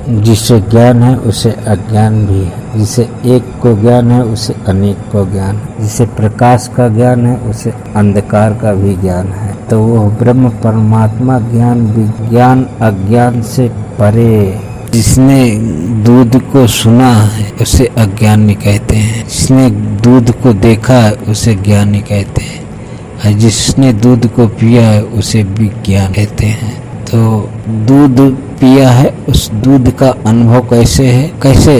जिसे ज्ञान है उसे अज्ञान भी है, जिसे एक को ज्ञान है उसे अनेक को ज्ञान है, जिसे प्रकाश का ज्ञान है उसे अंधकार का भी ज्ञान है। तो वह ब्रह्म परमात्मा ज्ञान विज्ञान अज्ञान से परे। जिसने दूध को सुना है उसे अज्ञानी कहते हैं, जिसने दूध को देखा है उसे ज्ञानी कहते हैं, और जिसने दूध को पिया है उसे विज्ञान कहते हैं। तो दूध पिया है, उस दूध का अनुभव कैसे है, कैसे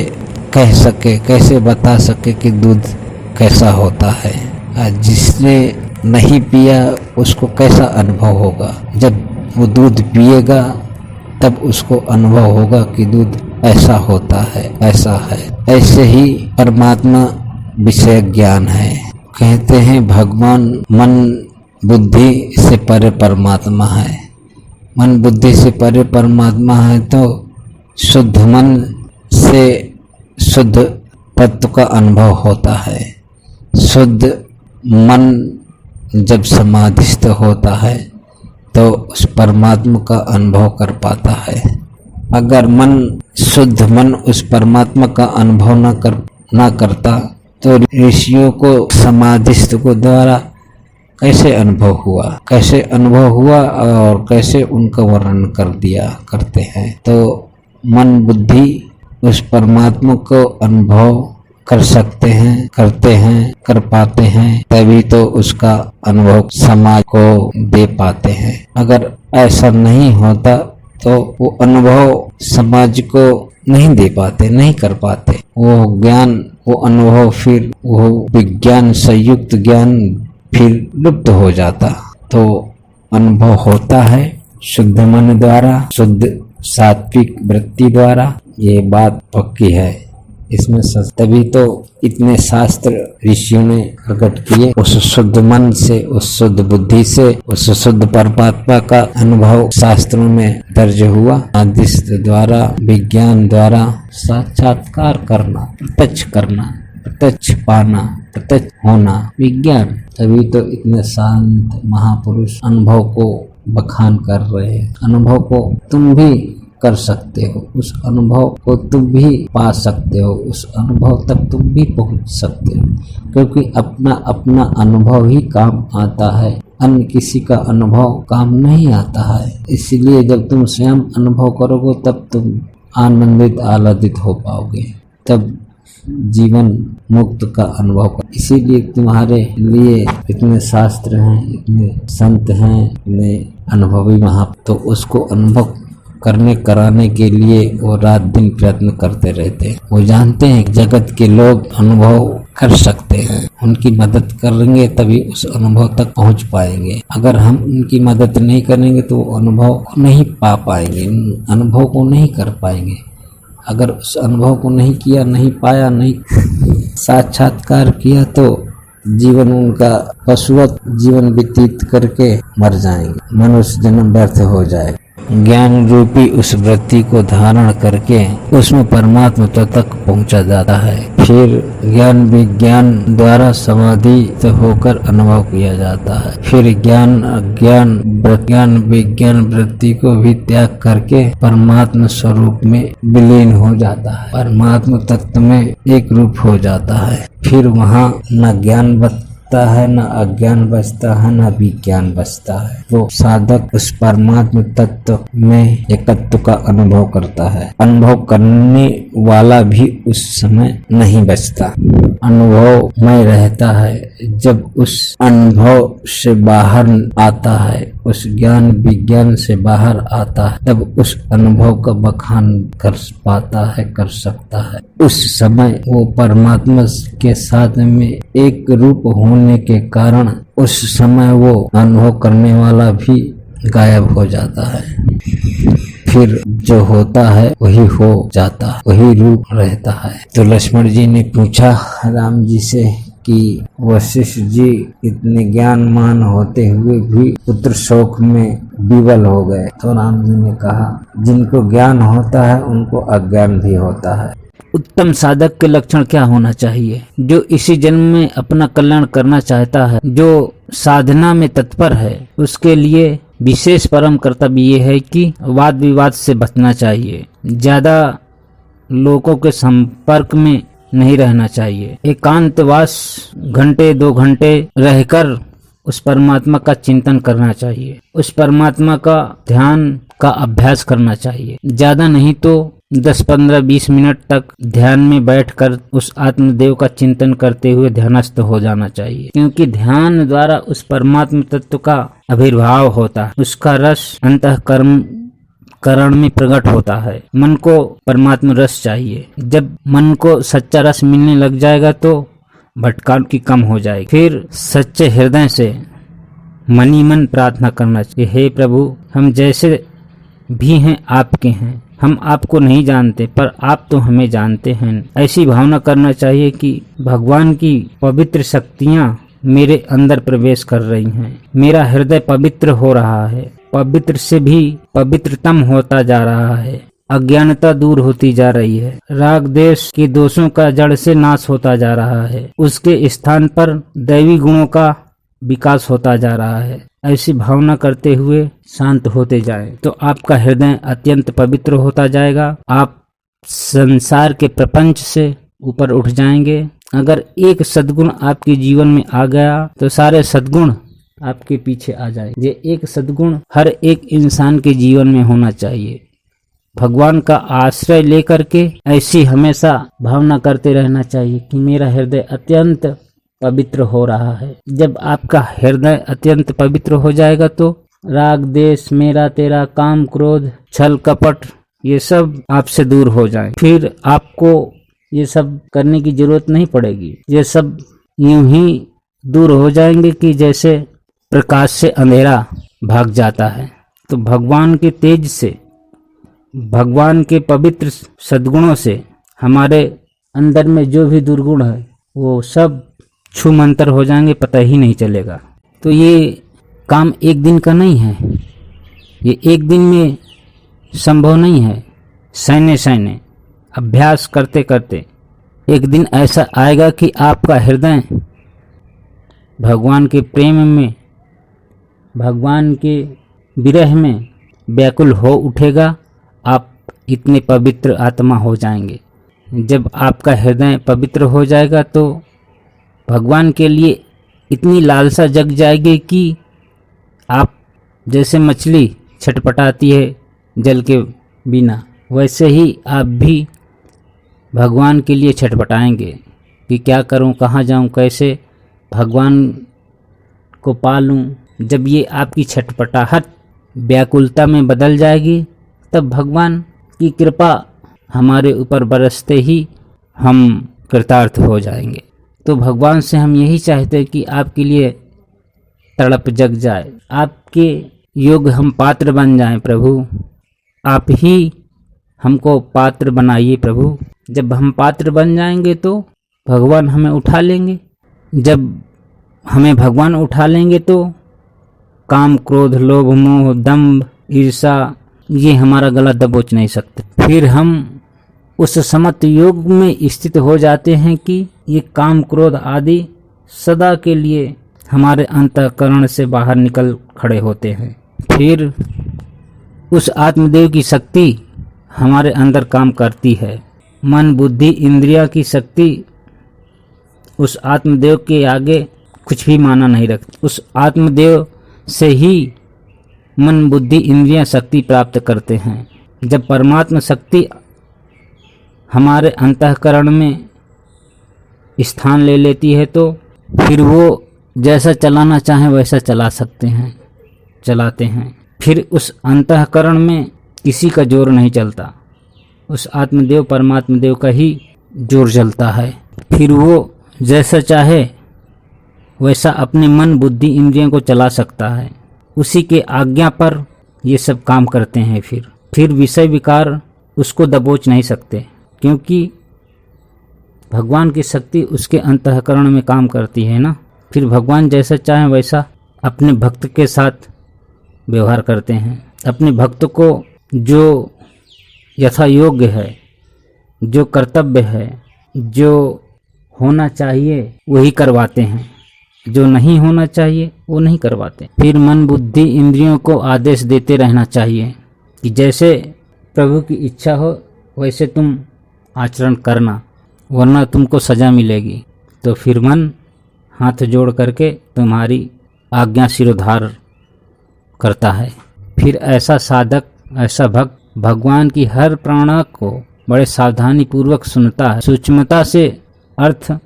कह सके, कैसे बता सके कि दूध कैसा होता है। और जिसने नहीं पिया उसको कैसा अनुभव होगा। जब वो दूध पिएगा तब उसको अनुभव होगा कि दूध ऐसा होता है, ऐसा है। ऐसे ही परमात्मा विषय ज्ञान है। कहते हैं भगवान मन बुद्धि से परे परमात्मा है। मन बुद्धि से परे परमात्मा है तो शुद्ध मन से शुद्ध तत्व का अनुभव होता है। शुद्ध मन जब समाधिस्थ होता है तो उस परमात्मा का अनुभव कर पाता है। अगर मन शुद्ध मन उस परमात्मा का अनुभव ना करता तो ऋषियों को समाधिस्थ को द्वारा कैसे अनुभव हुआ और कैसे उनका वर्णन करते हैं। तो मन बुद्धि उस परमात्मा को अनुभव कर सकते हैं, कर पाते हैं, तभी तो उसका अनुभव समाज को दे पाते हैं। अगर ऐसा नहीं होता तो वो अनुभव समाज को नहीं दे पाते, नहीं कर पाते। वो ज्ञान, वो अनुभव, फिर वो विज्ञान संयुक्त ज्ञान फिर लुप्त हो जाता। तो अनुभव होता है शुद्ध मन द्वारा, शुद्ध सात्विक वृत्ति द्वारा। ये बात पक्की है। इसमें तभी तो इतने शास्त्र ऋषियों ने प्रकट किए। उस शुद्ध मन से, उस शुद्ध बुद्धि से, उस शुद्ध परमात्मा का अनुभव शास्त्रों में दर्ज हुआ। आदिस्त द्वारा, विज्ञान द्वारा साक्षात्कार करना, प्रत्यक्ष करना, प्रत्यक्ष पाना, प्रत्यक्ष होना, विज्ञान। तभी तो इतने शांत महापुरुष अनुभव को बखान कर रहे हैं। अनुभव को तुम भी कर सकते हो, उस अनुभव को तुम भी पा सकते हो, उस अनुभव तक तुम भी पहुंच सकते हो, क्योंकि अपना अपना अनुभव ही काम आता है, अन्य किसी का अनुभव काम नहीं आता है। इसलिए जब तुम स्वयं अनुभव करोगे तब तुम आनंदित आह्लादित हो पाओगे, तब जीवन मुक्त का अनुभव कर। इसीलिए तुम्हारे लिए इतने शास्त्र हैं, इतने संत हैं, इतने अनुभवी महा, तो उसको अनुभव कराने के लिए वो रात दिन प्रयत्न करते रहते हैं। वो जानते हैं कि जगत के लोग अनुभव कर सकते हैं, उनकी मदद करेंगे तभी उस अनुभव तक पहुंच पाएंगे। अगर हम उनकी मदद नहीं करेंगे तो अनुभव को नहीं पा पाएंगे, अनुभव को नहीं कर पाएंगे। अगर उस अनुभव को नहीं किया, नहीं पाया, नहीं साक्षात्कार किया तो जीवन उनका पशुवत जीवन व्यतीत करके मर जाएंगे, मनुष्य जन्म व्यर्थ हो जाएगा। ज्ञान रूपी उस वृत्ति को धारण करके उसमें परमात्मा तक पहुंचा जाता है। फिर ज्ञान विज्ञान द्वारा समाधि होकर अनुभव किया जाता है। फिर ज्ञान विज्ञान वृत्ति को भी त्याग करके परमात्मा स्वरूप में विलीन हो जाता है, परमात्मा तत्व में एक रूप हो जाता है। फिर वहाँ न ज्ञान बचता है, न अज्ञान बचता है, न विज्ञान बचता है। वो साधक उस परमात्मा तत्व में एकत्व का अनुभव करता है। अनुभव करने वाला भी उस समय नहीं बचता, अनुभव में रहता है। जब उस अनुभव से बाहर आता है, उस ज्ञान विज्ञान से बाहर आता है, तब उस अनुभव का बखान कर पाता है, कर सकता है। उस समय वो परमात्मा के साथ में एक रूप होने के कारण उस समय वो अनुभव करने वाला भी गायब हो जाता है। फिर जो होता है वही हो जाता है, वही रूप रहता है। तो लक्ष्मण जी ने पूछा राम जी से कि वशिष्ठ जी इतने ज्ञानमान होते हुए भी पुत्र शोक में विवल हो गए। तो राम जी ने कहा जिनको ज्ञान होता है उनको अज्ञान भी होता है। उत्तम साधक के लक्षण क्या होना चाहिए? जो इसी जन्म में अपना कल्याण करना चाहता है, जो साधना में तत्पर है, उसके लिए विशेष परम कर्तव्य ये है कि वाद विवाद से बचना चाहिए, ज्यादा लोगों के संपर्क में नहीं रहना चाहिए। एकांतवास घंटे 2 घंटे रहकर उस परमात्मा का चिंतन करना चाहिए, उस परमात्मा का ध्यान का अभ्यास करना चाहिए। ज्यादा नहीं तो 10, 15, 20 मिनट तक ध्यान में बैठकर उस आत्मदेव का चिंतन करते हुए ध्यानस्थ हो जाना चाहिए, क्योंकि ध्यान द्वारा उस परमात्मा तत्व का आविर्भाव होता है, उसका रस अंतःकरण में प्रकट होता है। मन को परमात्मा रस चाहिए। जब मन को सच्चा रस मिलने लग जाएगा तो भटकाव की कम हो जाएगी। फिर सच्चे हृदय से मन ही मन प्रार्थना करना चाहिए, हे प्रभु, हम जैसे भी हैं आपके हैं, हम आपको नहीं जानते पर आप तो हमें जानते हैं। ऐसी भावना करना चाहिए कि भगवान की पवित्र शक्तियां मेरे अंदर प्रवेश कर रही हैं, मेरा हृदय पवित्र हो रहा है, पवित्र से भी पवित्रतम होता जा रहा है, अज्ञानता दूर होती जा रही है, राग देश के दोषों का जड़ से नाश होता जा रहा है, उसके स्थान पर दैवी गुणों का विकास होता जा रहा है। ऐसी भावना करते हुए शांत होते जाएं तो आपका हृदय अत्यंत पवित्र होता जाएगा। आप संसार के प्रपंच से ऊपर उठ जाएंगे। अगर एक सद्गुण आपके जीवन में आ गया तो सारे सद्गुण आपके पीछे आ जाएंगे। ये एक सद्गुण हर एक इंसान के जीवन में होना चाहिए। भगवान का आश्रय लेकर के ऐसी हमेशा भावना करते रहना चाहिए कि मेरा हृदय अत्यंत पवित्र हो रहा है। जब आपका हृदय अत्यंत पवित्र हो जाएगा तो राग देश, मेरा तेरा, काम क्रोध, छल कपट ये सब आपसे दूर हो जाए। फिर आपको ये सब करने की जरूरत नहीं पड़ेगी। ये सब यूं ही दूर हो जाएंगे कि जैसे प्रकाश से अंधेरा भाग जाता है। तो भगवान के तेज से, भगवान के पवित्र सद्गुणों से हमारे अंदर में जो भी दुर्गुण है वो सब छू मंतर हो जाएंगे, पता ही नहीं चलेगा। तो ये काम एक दिन का नहीं है, ये एक दिन में संभव नहीं है। सैन्य अभ्यास करते करते एक दिन ऐसा आएगा कि आपका हृदय भगवान के प्रेम में, भगवान के विरह में व्याकुल हो उठेगा। आप इतने पवित्र आत्मा हो जाएंगे। जब आपका हृदय पवित्र हो जाएगा तो भगवान के लिए इतनी लालसा जग जाएगी कि आप जैसे मछली छटपटाती है जल के बिना, वैसे ही आप भी भगवान के लिए छटपटाएंगे कि क्या करूं, कहाँ जाऊं, कैसे भगवान को पालूं। जब ये आपकी छटपटाहट व्याकुलता में बदल जाएगी तब भगवान की कृपा हमारे ऊपर बरसते ही हम कृतार्थ हो जाएंगे। तो भगवान से हम यही चाहते हैं कि आपके लिए तड़प जग जाए, आपके योग्य हम पात्र बन जाएं प्रभु। आप ही हमको पात्र बनाइए प्रभु। जब हम पात्र बन जाएंगे तो भगवान हमें उठा लेंगे। जब हमें भगवान उठा लेंगे तो काम क्रोध लोभ मोह दंभ ईर्षा ये हमारा गला दबोच नहीं सकते। फिर हम उस समत योग में स्थित हो जाते हैं कि ये काम क्रोध आदि सदा के लिए हमारे अंतःकरण से बाहर निकल खड़े होते हैं। फिर उस आत्मदेव की शक्ति हमारे अंदर काम करती है। मन बुद्धि इंद्रिया की शक्ति उस आत्मदेव के आगे कुछ भी माना नहीं रखती। उस आत्मदेव से ही मन बुद्धि इंद्रियां शक्ति प्राप्त करते हैं। जब परमात्मा शक्ति हमारे अंतःकरण में स्थान ले लेती है तो फिर वो जैसा चलाना चाहे वैसा चला सकते हैं, चलाते हैं। फिर उस अंतःकरण में किसी का जोर नहीं चलता, उस आत्मदेव परमात्मा देव का ही जोर चलता है। फिर वो जैसा चाहे वैसा अपने मन बुद्धि इंद्रियों को चला सकता है। उसी के आज्ञा पर ये सब काम करते हैं। फिर विषय विकार उसको दबोच नहीं सकते, क्योंकि भगवान की शक्ति उसके अंतःकरण में काम करती है ना। फिर भगवान जैसा चाहे वैसा अपने भक्त के साथ व्यवहार करते हैं। अपने भक्त को जो यथा योग्य है, जो कर्तव्य है, जो होना चाहिए वही करवाते हैं। जो नहीं होना चाहिए वो नहीं करवाते। फिर मन बुद्धि इंद्रियों को आदेश देते रहना चाहिए कि जैसे प्रभु की इच्छा हो वैसे तुम आचरण करना, वरना तुमको सजा मिलेगी। तो फिर मन हाथ जोड़ करके तुम्हारी आज्ञा सिरोधार करता है। फिर ऐसा साधक, ऐसा भक्त भगवान की हर प्रेरणा को बड़े सावधानी पूर्वक सुनता है, सूक्ष्मता से अर्थ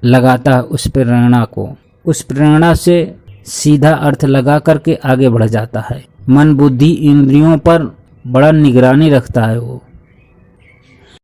लगाता है उस प्रेरणा को, उस प्रेरणा से सीधा अर्थ लगा करके आगे बढ़ जाता है। मन बुद्धि इंद्रियों पर बड़ा निगरानी रखता है वो,